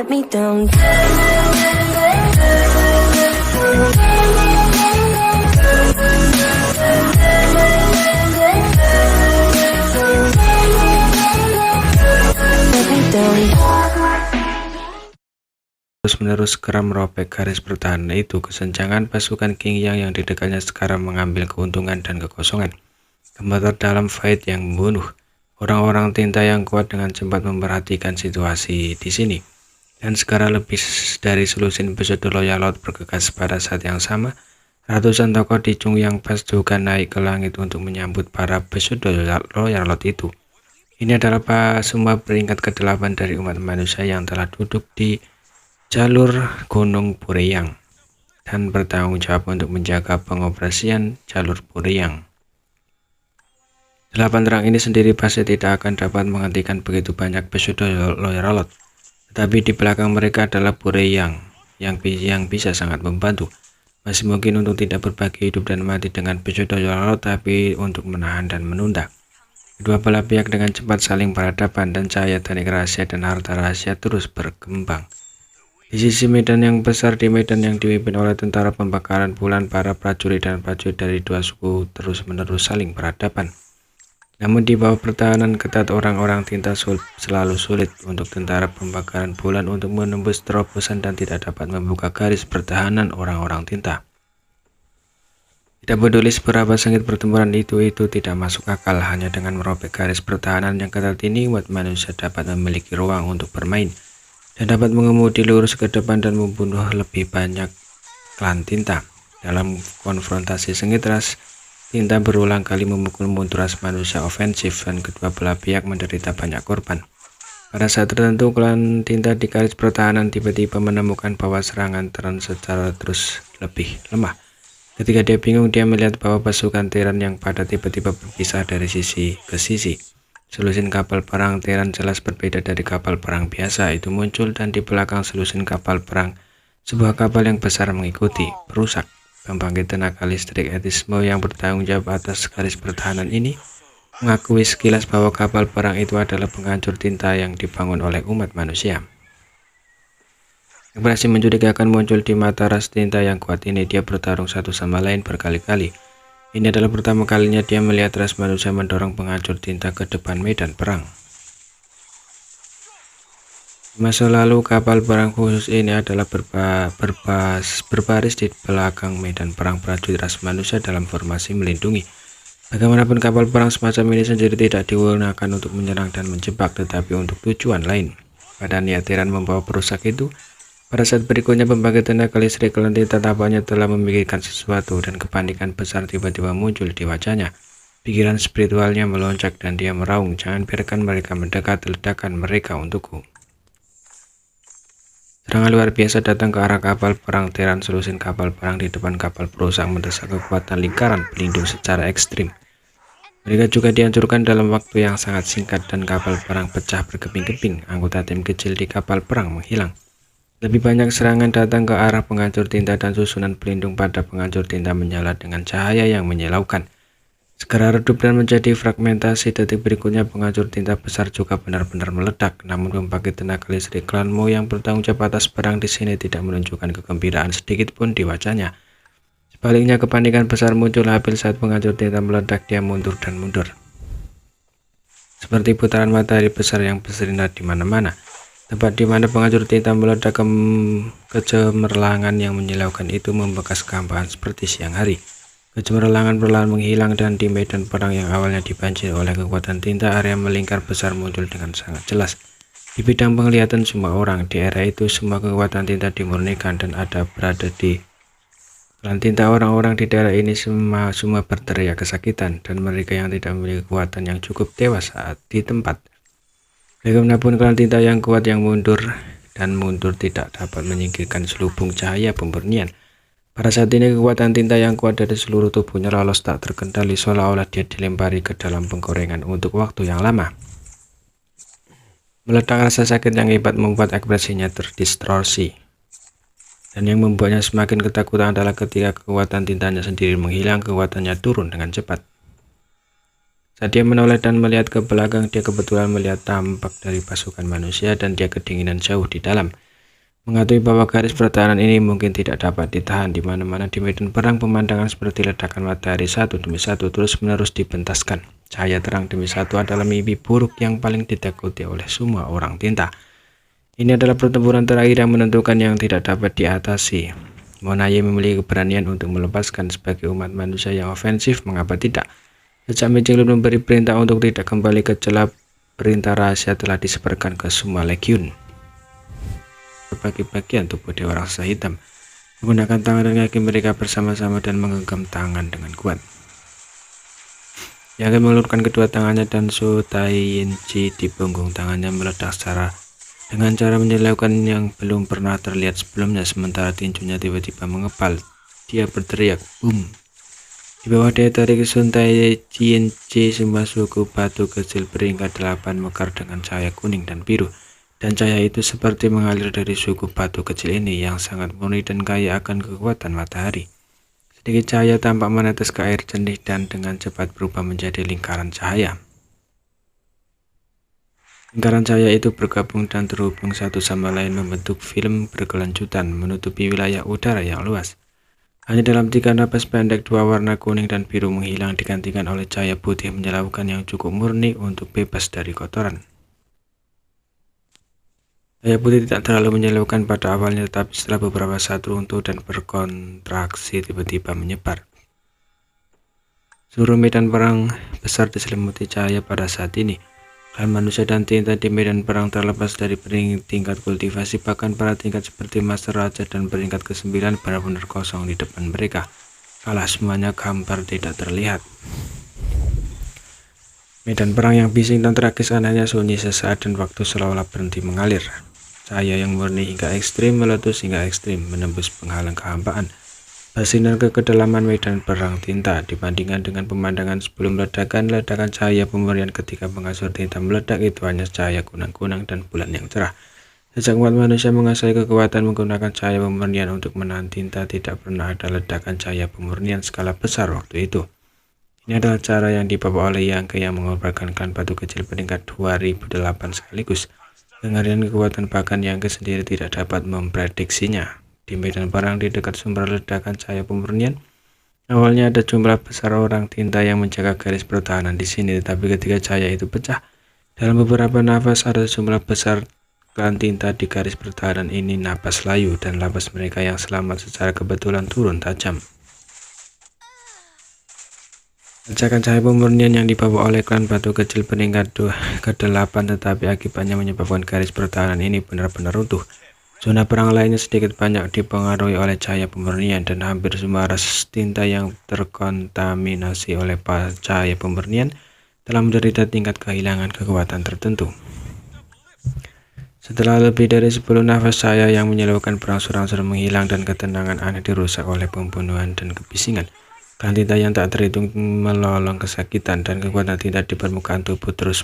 let me down. Let me down. Terus-menerus kerap merobek garis pertahanan itu, kesenjangan pasukan King Yang di dekatnya sekarang mengambil keuntungan dan kekosongan. Gemetar dalam fight yang membunuh. Orang-orang tinta yang kuat dengan cepat memperhatikan situasi di sini. Dan sekarang lebih dari selusin pesuruh Loyal Lord bergegas pada saat yang sama. Ratusan tokoh di Chungyang Pass juga naik ke langit untuk menyambut para pesuruh Loyal Lord itu. Ini adalah semua peringkat ke-8 dari umat manusia yang telah duduk di jalur Gunung Bureyang dan bertanggung jawab untuk menjaga pengoperasian jalur Bureyang. 8 terang ini sendiri pasti tidak akan dapat menghentikan begitu banyak pesuruh Loyal Lord, tetapi di belakang mereka adalah Bureyang yang bisa sangat membantu. Masih mungkin untuk tidak berbagi hidup dan mati dengan pesuruh Loyal Lord, tapi untuk menahan dan menunda. Kedua belah pihak dengan cepat saling berhadapan dan cahaya teknik rahasia dan harta rahasia terus berkembang. Di sisi medan yang besar, di medan yang dipimpin oleh tentara pembakaran bulan, para prajurit dan prajurit dari dua suku terus-menerus saling berhadapan. Namun di bawah pertahanan ketat orang-orang tinta selalu sulit untuk tentara pembakaran bulan untuk menembus terobosan dan tidak dapat membuka garis pertahanan orang-orang tinta. Tidak peduli seberapa sengit pertempuran itu tidak masuk akal. Hanya dengan merobek garis pertahanan yang ketat ini, umat manusia dapat memiliki ruang untuk bermain dan dapat mengemudi lurus ke depan dan membunuh lebih banyak klan tinta. Dalam konfrontasi sengit, ras tinta berulang kali memukul mundur ras manusia ofensif dan kedua belah pihak menderita banyak korban. Pada saat tertentu, klan tinta di garis pertahanan tiba-tiba menemukan bahwa serangan secara terus lebih lemah. Ketika dia bingung, dia melihat bahwa pasukan Terran yang padat tiba-tiba berpisah dari sisi ke sisi. Selusin kapal perang Terran jelas berbeda dari kapal perang biasa itu muncul, dan di belakang selusin kapal perang sebuah kapal yang besar mengikuti, perusak. Pembangkit tenaga listrik Etismo yang bertanggung jawab atas garis pertahanan ini mengakui sekilas bahwa kapal perang itu adalah penghancur tinta yang dibangun oleh umat manusia. Ekspresi mencurigakan muncul di mata ras tinta yang kuat ini. Dia bertarung satu sama lain berkali-kali. Ini adalah pertama kalinya dia melihat ras manusia mendorong penghancur tinta ke depan medan perang. Di masa lalu, kapal perang khusus ini adalah berbaris di belakang medan perang prajurit ras manusia dalam formasi melindungi. Bagaimanapun, kapal perang semacam ini sendiri tidak digunakan untuk menyerang dan menjebak, tetapi untuk tujuan lain. Pada niat Terran membawa perusak itu, pada saat berikutnya pembangkit tenaga listrik klan tinta tampaknya telah memikirkan sesuatu, dan kepanikan besar tiba-tiba muncul di wajahnya. Pikiran spiritualnya melonjak dan dia meraung, "Jangan biarkan mereka mendekat, ledakan mereka untukku." Serangan luar biasa datang ke arah kapal perang Terran. Selusin kapal perang di depan kapal perusak mendesak kekuatan lingkaran pelindung secara ekstrim. Mereka juga dihancurkan dalam waktu yang sangat singkat dan kapal perang pecah berkeping-keping. Anggota tim kecil di kapal perang menghilang. Lebih banyak serangan datang ke arah penghancur tinta dan susunan pelindung pada penghancur tinta menyala dengan cahaya yang menyilaukan. Segera redup dan menjadi fragmentasi. Detik berikutnya penghancur tinta besar juga benar-benar meledak. Namun pembangkit tenaga listrik klan Mo yang bertanggung jawab atas perang di sini tidak menunjukkan kegembiraan sedikit pun di wajahnya. Sebaliknya, kepanikan besar muncul hampir saat penghancur tinta meledak. Dia mundur dan mundur, seperti putaran matahari besar yang bersinar di mana-mana. Tempat di mana penghancur tinta meledak, kecemerlangan yang menyilaukan itu membekas kehampaan seperti siang hari. Kecemerlangan perlahan menghilang dan di medan perang yang awalnya dibanjiri oleh kekuatan tinta, area melingkar besar muncul dengan sangat jelas. Di bidang penglihatan semua orang, di era itu semua kekuatan tinta dimurnikan dan ada berada di klan tinta. Orang-orang di daerah ini semua berteriak kesakitan, dan mereka yang tidak memiliki kekuatan yang cukup tewas saat di tempat. Bagaimanapun, klan tinta yang kuat yang mundur tidak dapat menyingkirkan selubung cahaya pemurnian. Pada saat ini kekuatan tinta yang kuat dari seluruh tubuhnya lolos tak terkendali, seolah-olah dia dilempari ke dalam penggorengan untuk waktu yang lama. Meledak rasa sakit yang hebat membuat ekspresinya terdistorsi, dan yang membuatnya semakin ketakutan adalah ketika kekuatan tintanya sendiri menghilang, kekuatannya turun dengan cepat. Saat dia menoleh dan melihat ke belakang, dia kebetulan melihat tampak dari pasukan manusia dan dia kedinginan jauh di dalam. mengakui bahwa garis pertahanan ini mungkin tidak dapat ditahan di mana-mana di medan perang. Pemandangan seperti ledakan matahari satu demi satu terus-menerus dipentaskan. Cahaya terang demi satu adalah mimpi buruk yang paling ditakuti oleh semua orang tinta. Ini adalah pertempuran terakhir yang menentukan yang tidak dapat diatasi. Monaye memiliki keberanian untuk melepaskan sebagai umat manusia yang ofensif. Mengapa tidak? Sejak Mijing memberi perintah untuk tidak kembali ke celah, perintah rahasia telah disebarkan ke semua legiun. Berbagai bagian tubuh Dewa Raksasa Hitam menggunakan tangan dan kaki mereka bersama-sama dan menggenggam tangan dengan kuat. Yang akan mengulurkan kedua tangannya dan Su Taiyinchi di punggung tangannya meledak dengan cara menyilaukan yang belum pernah terlihat sebelumnya. Sementara tinjunya tiba-tiba mengepal, dia berteriak boom. Di bawah daya tarik Sun Taiyinchi, semua suku batu kecil beringkat 8 mekar dengan cahaya kuning dan biru. Dan cahaya itu seperti mengalir dari suku batu kecil ini yang sangat murni dan kaya akan kekuatan matahari. Sedikit cahaya tampak menetes ke air jernih dan dengan cepat berubah menjadi lingkaran cahaya. Lingkaran cahaya itu bergabung dan terhubung satu sama lain membentuk film berkelanjutan menutupi wilayah udara yang luas. Hanya dalam 3 napas pendek, dua warna kuning dan biru menghilang digantikan oleh cahaya putih menyilaukan yang cukup murni untuk bebas dari kotoran. Cahaya putih tidak terlalu menyilaukan pada awalnya, tetapi setelah beberapa saat runtuh dan berkontraksi tiba-tiba menyebar. Seluruh medan perang besar diselimuti cahaya pada saat ini. Klan manusia dan tinta di medan perang terlepas dari tingkat kultivasi, bahkan para tingkat seperti Master Raja dan peringkat ke-9 benar-benar kosong di depan mereka. Kalah semuanya hampir tidak terlihat. Medan perang yang bising dan tragis anehnya sunyi sesaat dan waktu seolah-olah berhenti mengalir. Cahaya yang murni hingga ekstrim meletus hingga ekstrim menembus penghalang kehampaan. Bersinar ke kedalaman medan perang tinta. Dibandingkan dengan pemandangan sebelum ledakan cahaya pemurnian ketika pengasur tinta meledak itu hanya cahaya kunang-kunang dan bulan yang cerah. Sejak umat manusia menguasai kekuatan menggunakan cahaya pemurnian untuk menahan tinta, tidak pernah ada ledakan cahaya pemurnian skala besar waktu itu. Ini adalah cara yang dibawa oleh Yang yang mengorbankan klan batu kecil peringkat 2008 sekaligus. Dengan kekuatan bahkan Yang sendiri tidak dapat memprediksinya. Di medan perang di dekat sumber ledakan cahaya pemurnian, awalnya ada jumlah besar orang tinta yang menjaga garis pertahanan di sini, tetapi ketika cahaya itu pecah, dalam beberapa nafas ada jumlah besar klan tinta di garis pertahanan ini napas layu dan lapas mereka yang selamat secara kebetulan turun tajam. Ledakan cahaya pemurnian yang dibawa oleh klan batu kecil peringkat ke-8, tetapi akibatnya menyebabkan garis pertahanan ini benar-benar runtuh. Zona perang lainnya sedikit banyak dipengaruhi oleh cahaya pemurnian dan hampir semua ras tinta yang terkontaminasi oleh cahaya pemurnian telah menderita tingkat kehilangan kekuatan tertentu. Setelah lebih dari 10 nafas, cahaya yang menyilaukan berangsur-angsur menghilang dan ketenangan aneh dirusak oleh pembunuhan dan kebisingan. Klan tinta yang tak terhitung melolong kesakitan dan kekuatan tinta di permukaan tubuh terus